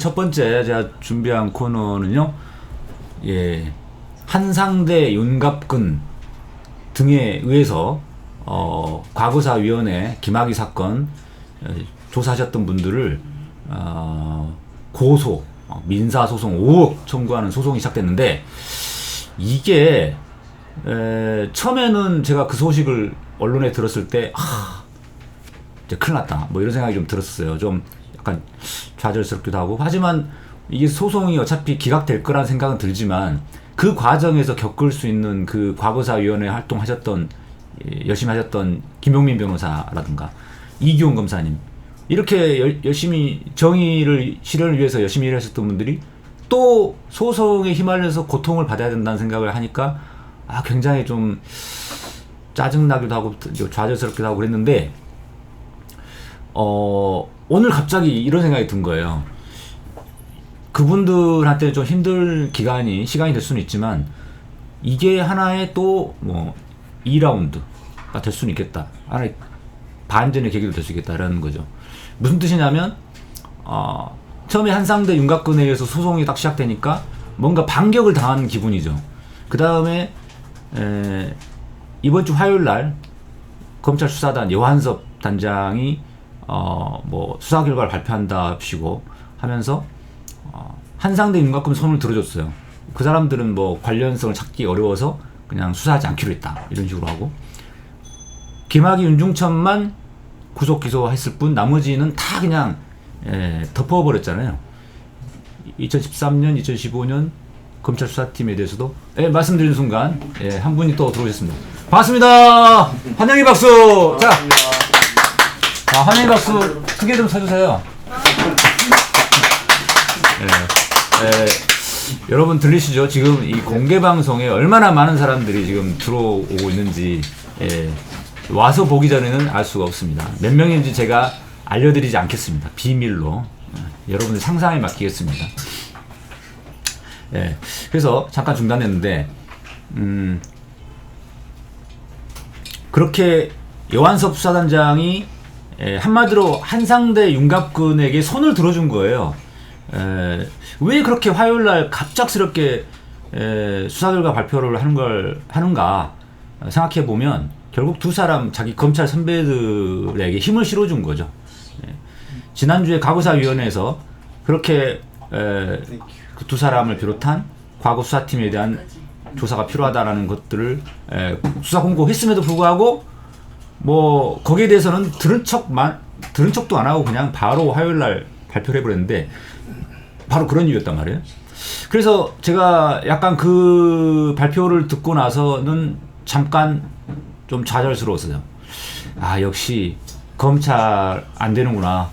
첫 번째 제가 준비한 코너는요, 예, 한상대 윤갑근 등에 의해서 과거사위원회 김학의 사건 조사하셨던 분들을 고소, 민사소송 5억 청구하는 소송이 시작됐는데, 이게 처음에는 제가 그 소식을 언론에 들었을 때 이제 큰일 났다 뭐 이런 생각이 좀 들었어요. 좀 약간 좌절스럽기도 하고. 하지만 이게 소송이 어차피 기각될 거란 생각은 들지만, 그 과정에서 겪을 수 있는 그 과거사위원회 활동하셨던, 열심히 하셨던 김용민 변호사라든가 이기훈 검사님, 이렇게 열심히 정의를 실현을 위해서 열심히 일하셨던 분들이 또 소송에 휘말려서 고통을 받아야 된다는 생각을 하니까 굉장히 좀 짜증나기도 하고 좌절스럽기도 하고 그랬는데, 오늘 갑자기 이런 생각이 든 거예요. 그분들한테 좀 힘들 시간이 될 수는 있지만, 이게 하나의 또 뭐 2라운드가 될 수는 있겠다. 하나의 반전의 계기도 될 수 있겠다라는 거죠. 무슨 뜻이냐면, 처음에 한상대 윤곽근에 의해서 소송이 딱 시작되니까 뭔가 반격을 당하는 기분이죠. 그 다음에 이번 주 화요일 날 검찰 수사단 여한섭 단장이 뭐 수사 결과를 발표한답시고 하면서 한상대 윤곽근 손을 들어줬어요. 그 사람들은 뭐 관련성을 찾기 어려워서 그냥 수사하지 않기로 했다 이런 식으로 하고, 김학의 윤중천만 구속 기소했을 뿐 나머지는 다 그냥 덮어버렸잖아요. 2013년, 2015년 검찰 수사팀에 대해서도 말씀드리는 순간 한 분이 또 들어오셨습니다. 반갑습니다. 환영의 박수. 자, 환영의 박수 크게 좀 쳐주세요. 여러분 들리시죠? 지금 이 공개 방송에 얼마나 많은 사람들이 지금 들어오고 있는지 와서 보기 전에는 알 수가 없습니다. 몇 명인지 제가 알려드리지 않겠습니다. 비밀로 여러분들 상상에 맡기겠습니다. 그래서 잠깐 중단했는데, 그렇게 여한섭 수사단장이 한마디로 한상대 윤갑근에게 손을 들어준 거예요. 왜 그렇게 화요일날 갑작스럽게 수사 결과 발표를 하는가 생각해 보면, 결국 두 사람 자기 검찰 선배들에게 힘을 실어준 거죠. 지난주에 과거사위원회에서 그렇게 그 두 사람을 비롯한 과거 수사팀에 대한 조사가 필요하다라는 것들을 수사 공고했음에도 불구하고 뭐 거기에 대해서는 들은 척도 안 하고 그냥 바로 화요일날 발표를 해버렸는데, 바로 그런 이유였단 말이에요. 그래서 제가 약간 그 발표를 듣고 나서는 잠깐 좀 좌절스러웠어요. 역시 검찰 안 되는구나.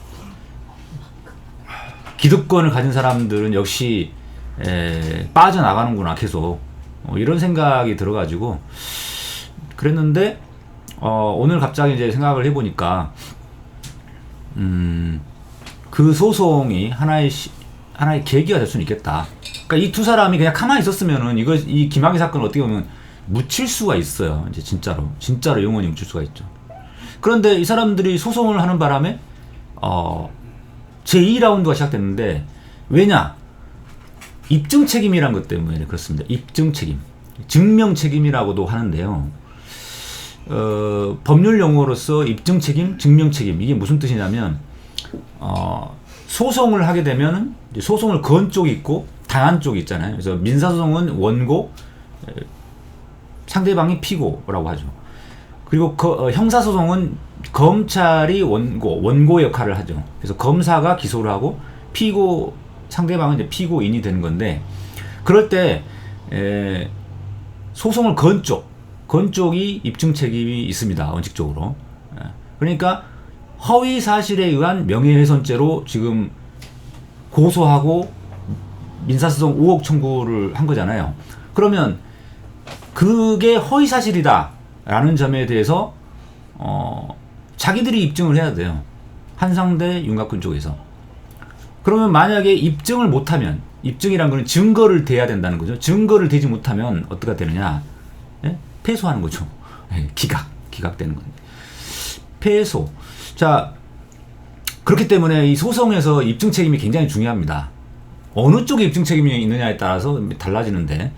기득권을 가진 사람들은 역시 빠져나가는구나 계속. 이런 생각이 들어가지고 그랬는데, 오늘 갑자기 이제 생각을 해보니까 그 소송이 하나의 계기가 될 수는 있겠다. 그러니까 이 두 사람이 그냥 가만히 있었으면은 이 김학의 사건을 어떻게 보면 묻힐 수가 있어요. 이제 진짜로 영원히 묻힐 수가 있죠. 그런데 이 사람들이 소송을 하는 바람에 제2라운드가 시작됐는데, 왜냐? 입증 책임이란 것 때문에 그렇습니다. 입증 책임, 증명 책임이라고도 하는데요. 법률 용어로서 입증 책임, 증명 책임, 이게 무슨 뜻이냐면, 소송을 하게 되면은 소송을 건 쪽이 있고 당한 쪽이 있잖아요. 그래서 민사소송은 원고, 상대방이 피고라고 하죠. 그리고 형사소송은 검찰이 원고 역할을 하죠. 그래서 검사가 기소를 하고 상대방은 이제 피고인이 되는 건데, 그럴 때 소송을 건 쪽이 입증 책임이 있습니다. 원칙적으로. 그러니까 허위 사실에 의한 명예훼손죄로 지금 고소하고 민사소송 5억 청구를 한 거잖아요. 그러면 그게 허위 사실이다라는 점에 대해서 자기들이 입증을 해야 돼요. 한상대 윤곽근 쪽에서. 그러면 만약에 입증을 못하면, 입증이란 거는 증거를 대야 된다는 거죠. 증거를 대지 못하면 어떻게 되느냐? 패소하는 거죠. 기각되는 건데. 패소. 자, 그렇기 때문에 이 소송에서 입증 책임이 굉장히 중요합니다. 어느 쪽에 입증 책임이 있느냐에 따라서 달라지는데,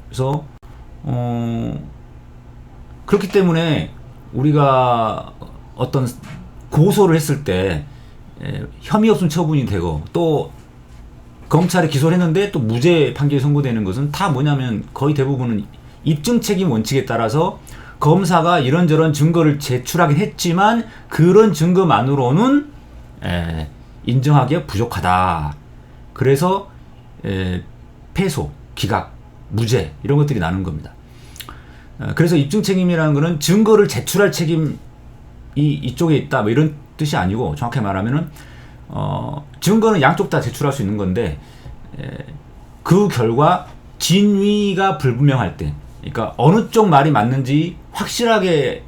그래서 그렇기 때문에 우리가 어떤 고소를 했을 때 혐의 없음 처분이 되고 또 검찰에 기소를 했는데 또 무죄 판결이 선고되는 것은 다 뭐냐면 거의 대부분은 입증 책임 원칙에 따라서 검사가 이런저런 증거를 제출하긴 했지만 그런 증거만으로는 인정하기에 부족하다. 그래서 패소, 기각, 무죄 이런 것들이 나는 겁니다. 그래서 입증 책임이라는 것은 증거를 제출할 책임이 이쪽에 있다 뭐 이런 뜻이 아니고, 정확히 말하면은 증거는 양쪽 다 제출할 수 있는 건데 그 결과 진위가 불분명할 때, 그러니까 어느 쪽 말이 맞는지 확실하게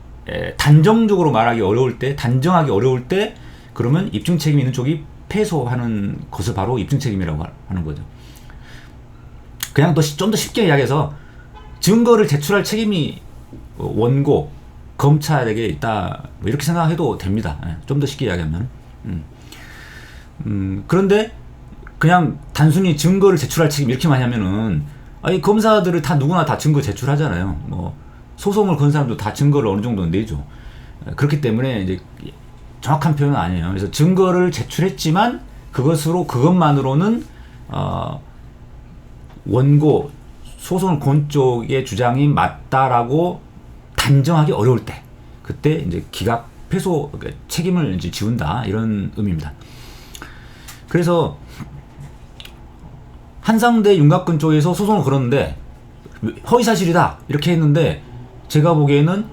단정적으로 말하기 어려울 때, 단정하기 어려울 때, 그러면 입증 책임이 있는 쪽이 패소하는 것을 바로 입증 책임이라고 하는 거죠. 그냥 좀 더 쉽게 이야기해서 증거를 제출할 책임이 원고, 검찰에게 있다 뭐 이렇게 생각해도 됩니다. 좀 더 쉽게 이야기하면. 그런데 그냥 단순히 증거를 제출할 책임 이렇게만 하면은, 아니 검사들을 다 누구나 다 증거 제출하잖아요. 뭐 소송을 건 사람도 다 증거를 어느 정도는 내죠. 그렇기 때문에 이제 정확한 표현은 아니에요. 그래서 증거를 제출했지만 그것만으로는 원고, 소송을 건 쪽의 주장이 맞다라고 단정하기 어려울 때, 그때 이제 기각, 패소 책임을 이제 지운다 이런 의미입니다. 그래서 한상대 윤곽근 쪽에서 소송을 걸었는데 허위사실이다 이렇게 했는데, 제가 보기에는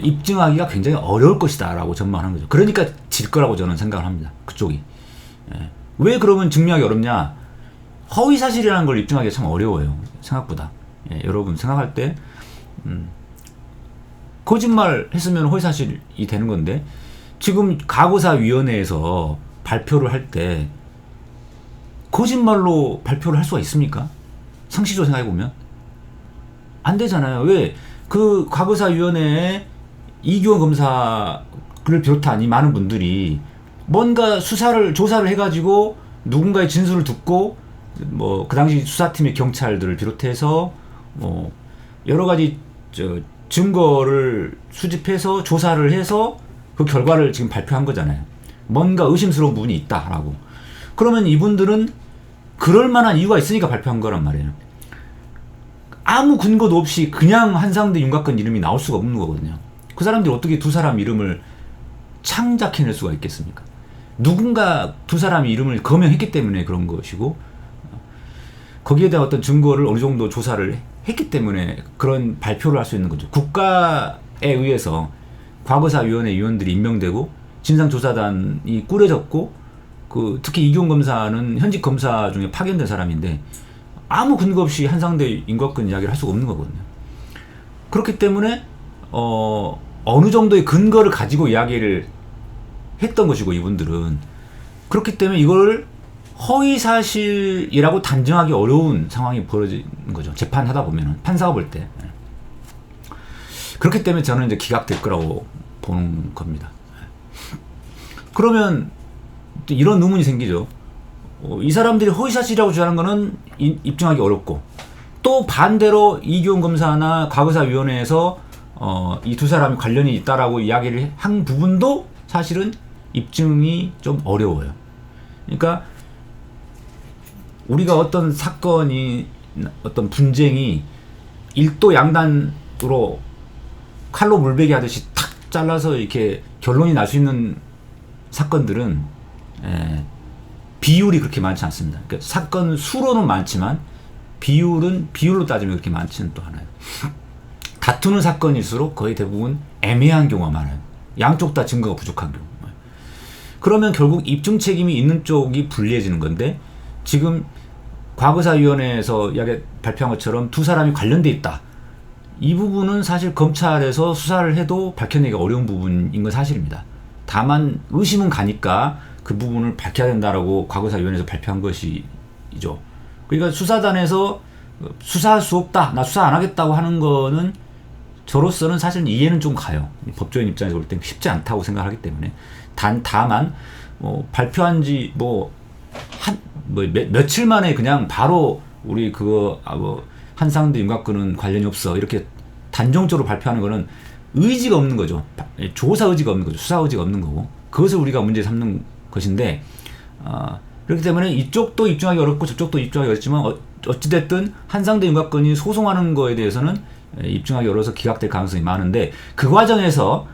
입증하기가 굉장히 어려울 것이다 라고 전망하는 거죠. 그러니까 질 거라고 저는 생각을 합니다. 그쪽이. 왜 그러면 증명하기 어렵냐? 허위사실이라는 걸 입증하기가 참 어려워요. 생각보다. 여러분 생각할 때 거짓말 했으면 허위사실이 되는 건데, 지금 가고사위원회에서 발표를 할 때 거짓말로 발표를 할 수가 있습니까? 상식적으로 생각해보면 안 되잖아요. 왜? 그 과거사위원회에 이규원 검사를 비롯한 이 많은 분들이 뭔가 조사를 해가지고 누군가의 진술을 듣고, 뭐 그 당시 수사팀의 경찰들을 비롯해서 뭐 여러 가지 증거를 수집해서 조사를 해서 그 결과를 지금 발표한 거잖아요. 뭔가 의심스러운 부분이 있다라고. 그러면 이분들은 그럴 만한 이유가 있으니까 발표한 거란 말이에요. 아무 근거도 없이 그냥 한상대 윤곽근 이름이 나올 수가 없는 거거든요. 그 사람들이 어떻게 두 사람 이름을 창작해낼 수가 있겠습니까? 누군가 두 사람의 이름을 거명했기 때문에 그런 것이고, 거기에 대한 어떤 증거를 어느 정도 조사를 했기 때문에 그런 발표를 할 수 있는 거죠. 국가에 의해서 과거사위원회 위원들이 임명되고 진상조사단이 꾸려졌고, 특히 이규원 검사는 현직 검사 중에 파견된 사람인데 아무 근거 없이 한상대 윤곽근 이야기를 할 수가 없는 거거든요. 그렇기 때문에 어느 정도의 근거를 가지고 이야기를 했던 것이고, 이분들은 그렇기 때문에 이걸 허위사실이라고 단정하기 어려운 상황이 벌어지는 거죠. 재판하다 보면은, 판사가 볼 때. 그렇기 때문에 저는 이제 기각될 거라고 보는 겁니다. 그러면 이런 의문이 생기죠. 이 사람들이 허위사실이라고 주장하는 거는 입증하기 어렵고, 또 반대로 이규원 검사나 과거사위원회에서 이 두 사람이 관련이 있다라고 이야기를 한 부분도 사실은 입증이 좀 어려워요. 그러니까 우리가 어떤 사건이, 어떤 분쟁이 일도 양단으로 칼로 물베기 하듯이 탁 잘라서 이렇게 결론이 날 수 있는 사건들은 비율이 그렇게 많지 않습니다. 그러니까 사건 수로는 많지만 비율로 따지면 그렇게 많지는 또 않아요. 다투는 사건일수록 거의 대부분 애매한 경우가 많아요. 양쪽 다 증거가 부족한 경우. 그러면 결국 입증 책임이 있는 쪽이 불리해지는 건데, 지금 과거사위원회에서 발표한 것처럼 두 사람이 관련돼 있다. 이 부분은 사실 검찰에서 수사를 해도 밝혀내기가 어려운 부분인 건 사실입니다. 다만 의심은 가니까 그 부분을 밝혀야 된다라고 과거사위원회에서 발표한 것이죠. 그러니까 수사단에서 수사할 수 없다, 나 수사 안 하겠다고 하는 거는 저로서는 사실 이해는 좀 가요. 법조인 입장에서 볼 땐 쉽지 않다고 생각하기 때문에. 다만 발표한 지 뭐 며칠 만에 그냥 바로 우리 그거 뭐 한상대 윤곽근은 관련이 없어 이렇게 단정적으로 발표하는 거는 의지가 없는 거죠. 조사 의지가 없는 거죠. 수사 의지가 없는 거고 그것을 우리가 문제 삼는 것인데 그렇기 때문에 이쪽도 입증하기 어렵고 저쪽도 입증하기 어렵지만 어찌됐든 한상대 윤곽근이 소송하는 거에 대해서는 입증하기 어려워서 기각될 가능성이 많은데 그 과정에서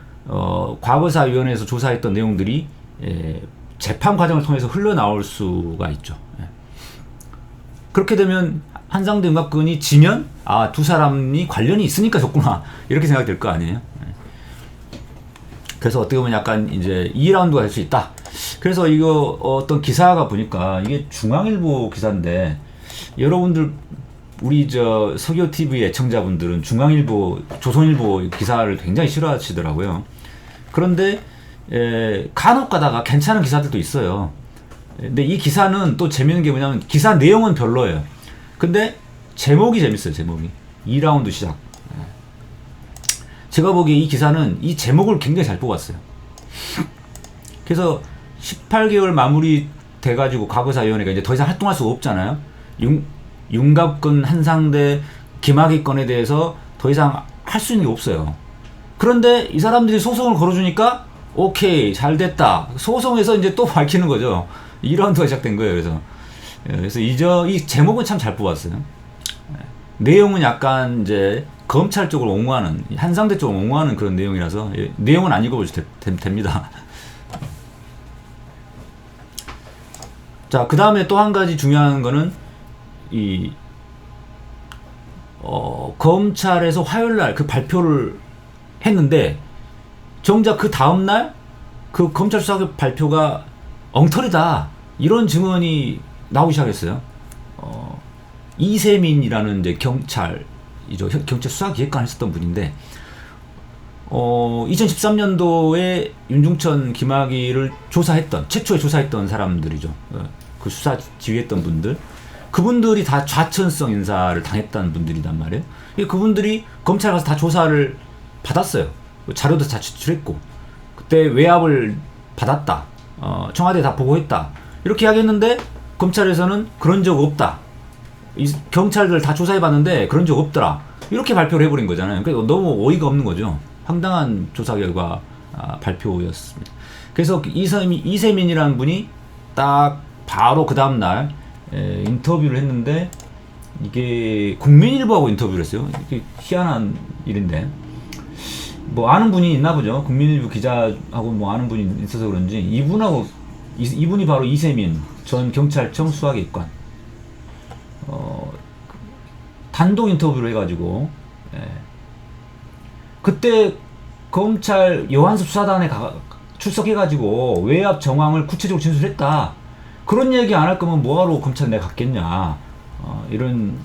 과거사위원회에서 조사했던 내용들이 재판 과정을 통해서 흘러나올 수가 있죠. 그렇게 되면 한상대 윤곽근이 지면 두 사람이 관련이 있으니까 졌구나 이렇게 생각이 될 거 아니에요. 그래서 어떻게 보면 약간 이제 2라운드가 될 수 있다. 그래서 이거 어떤 기사가 보니까 이게 중앙일보 기사인데 여러분들 우리 저 서교 TV 애청자분들은 중앙일보, 조선일보 기사를 굉장히 싫어하시더라고요. 그런데 간혹 가다가 괜찮은 기사들도 있어요. 근데 이 기사는 또 재밌는 게 뭐냐면 기사 내용은 별로예요. 근데 제목이 재밌어요. 제목이 2라운드 시작. 제가 보기에 이 기사는 이 제목을 굉장히 잘 뽑았어요. 그래서 18개월 마무리 돼가지고 과거사위원회가 이제 더 이상 활동할 수가 없잖아요. 윤곽근, 한상대, 김학의 건에 대해서 더 이상 할 수 있는 게 없어요. 그런데 이 사람들이 소송을 걸어주니까 오케이 잘 됐다. 소송에서 이제 또 밝히는 거죠. 2라운드가 시작된 거예요. 그래서 이 제목은 참 잘 뽑았어요. 내용은 약간 이제 검찰 쪽을 옹호하는 한상대 쪽을 옹호하는 그런 내용이라서 내용은 안 읽어보셔도 됩니다. 자, 그 다음에 또 한 가지 중요한 거는 검찰에서 화요일날 그 발표를 했는데 정작 그 다음날 그 검찰 수사 발표가 엉터리다 이런 증언이 나오기 시작했어요. 이세민이라는 이제 경찰 수사기획관 했었던 분인데 2013년도에 윤중천, 김학의를 최초에 조사했던 사람들이죠. 그 수사 지휘했던 분들. 그분들이 다 좌천성 인사를 당했다는 분들이란 말이에요. 그분들이 검찰 가서 다 조사를 받았어요. 자료도 다 제출했고 그때 외압을 받았다. 청와대에 다 보고했다. 이렇게 이야기했는데 검찰에서는 그런 적 없다. 경찰들 다 조사해봤는데 그런 적 없더라. 이렇게 발표를 해버린 거잖아요. 그러니까 너무 어이가 없는 거죠. 황당한 조사 결과 발표였습니다. 그래서 이세민이라는 분이 딱 바로 그 다음날 인터뷰를 했는데 이게 국민일보하고 인터뷰를 했어요. 이게 희한한 일인데 뭐 아는 분이 있나 보죠. 국민일보 기자하고 뭐 아는 분이 있어서 그런지 이분이 바로 이세민 전 경찰청 수사기획관 단독 인터뷰를 해가지고 그때 검찰 여한섭 수사단에 출석해가지고 외압 정황을 구체적으로 진술했다. 그런 얘기 안 할 거면 뭐하러 검찰 내가 갔겠냐. 이런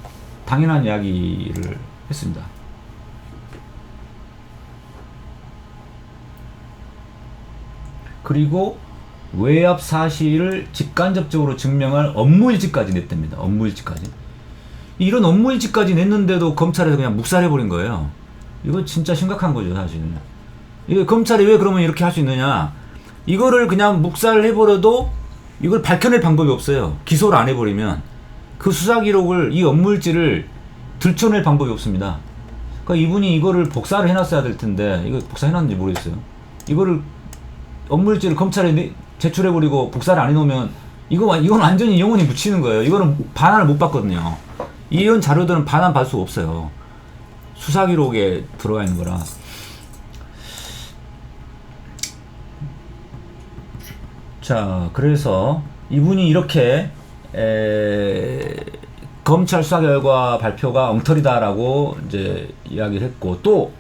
당연한 이야기를 했습니다. 그리고 외압 사실을 직간접적으로 증명할 업무일지까지 냈답니다. 업무일지까지. 이런 업무일지까지 냈는데도 검찰에서 그냥 묵살해버린 거예요. 이거 진짜 심각한 거죠, 사실은. 이거 검찰이 왜 그러면 이렇게 할 수 있느냐. 이거를 그냥 묵살해버려도 이걸 밝혀낼 방법이 없어요. 기소를 안 해버리면. 그 수사기록을, 이 업무일지를 들춰낼 방법이 없습니다. 그러니까 이분이 이거를 복사를 해놨어야 될 텐데, 이거 복사해놨는지 모르겠어요. 이거를, 업무일지를 검찰에 제출해버리고 복사를 안 해놓으면, 이건 완전히 영원히 묻히는 거예요. 이거는 반환을 못 받거든요. 이런 자료들은 반환 받을 수가 없어요. 수사기록에 들어가 있는 거라. 자, 그래서 이분이 이렇게 검찰 수사 결과 발표가 엉터리다라고 이제 이야기를 했고, 또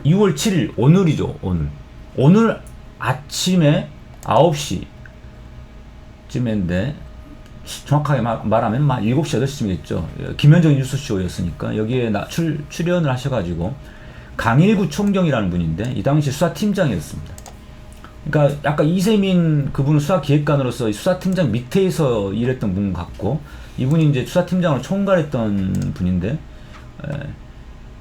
6월 7일 오늘이죠. 오늘 아침에 9시쯤인데 정확하게 말하면 7시, 8시쯤이겠죠. 김현정 뉴스쇼였으니까 여기에 출연을 하셔가지고 강일구 총경이라는 분인데 이 당시 수사팀장이었습니다. 그러니까 약간 이세민 그분은 수사기획관으로서 수사팀장 밑에서 일했던 분 같고, 이분이 이제 수사팀장으로 총괄했던 분인데,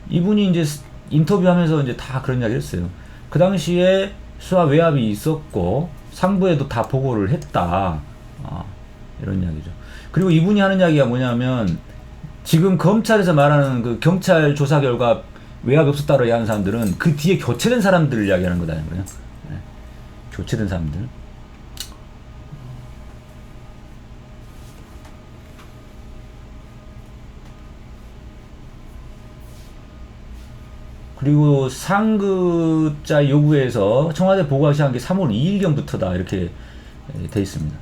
이분이 이제 인터뷰하면서 이제 다 그런 이야기를 했어요. 그 당시에 수사 외압이 있었고 상부에도 다 보고를 했다. 이런 이야기죠. 그리고 이분이 하는 이야기가 뭐냐면 지금 검찰에서 말하는 그 경찰 조사 결과 외압이 없었다고 이야기하는 사람들은 그 뒤에 교체된 사람들을 이야기하는 거다. 네. 교체된 사람들. 그리고 상급자 요구에서 청와대 보고가 시작한 게 3월 2일경부터다 이렇게 돼 있습니다.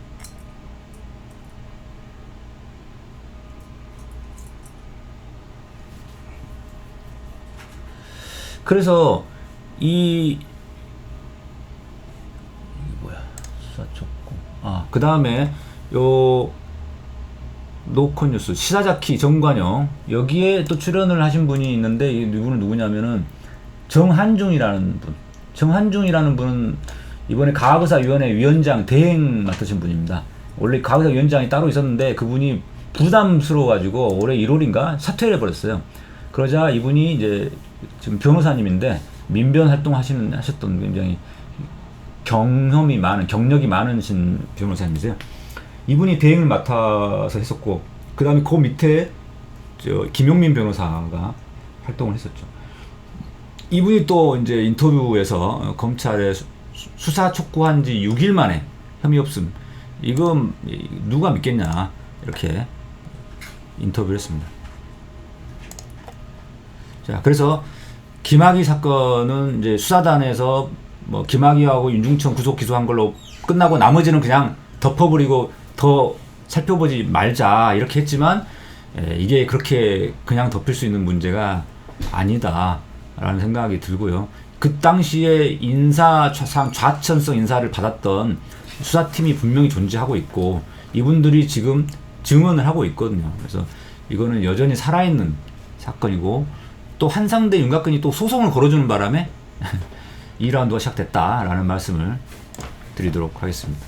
그래서 이게 뭐야? 수사 촉구. 그 다음에 요 노컷뉴스 시사자키 정관영 여기에 또 출연을 하신 분이 있는데 이분은 누구냐면은 정한중이라는 분. 정한중이라는 분은 이번에 과학의사위원회 위원장 대행 맡으신 분입니다. 원래 과학의사위원장이 따로 있었는데 그분이 부담스러워가지고 올해 1월인가 사퇴를 해버렸어요. 그러자 이분이 이제 지금 변호사님인데 민변 하셨던 굉장히 경력이 많으신 변호사님이세요. 이분이 대행을 맡아서 했었고, 그 다음에 그 밑에 김용민 변호사가 활동을 했었죠. 이분이 또 이제 인터뷰에서 검찰에 수사 촉구한 지 6일 만에 혐의 없음. 이건 누가 믿겠냐. 이렇게 인터뷰를 했습니다. 자, 그래서 김학의 사건은 이제 수사단에서 뭐 김학의하고 윤중천 구속 기소한 걸로 끝나고 나머지는 그냥 덮어버리고 더 살펴보지 말자 이렇게 했지만 이게 그렇게 그냥 덮일 수 있는 문제가 아니다라는 생각이 들고요. 그 당시에 좌천성 인사를 받았던 수사팀이 분명히 존재하고 있고 이분들이 지금 증언을 하고 있거든요. 그래서 이거는 여전히 살아있는 사건이고 또 한상대 윤곽근이 또 소송을 걸어주는 바람에 2라운드가 시작됐다라는 말씀을 드리도록 하겠습니다.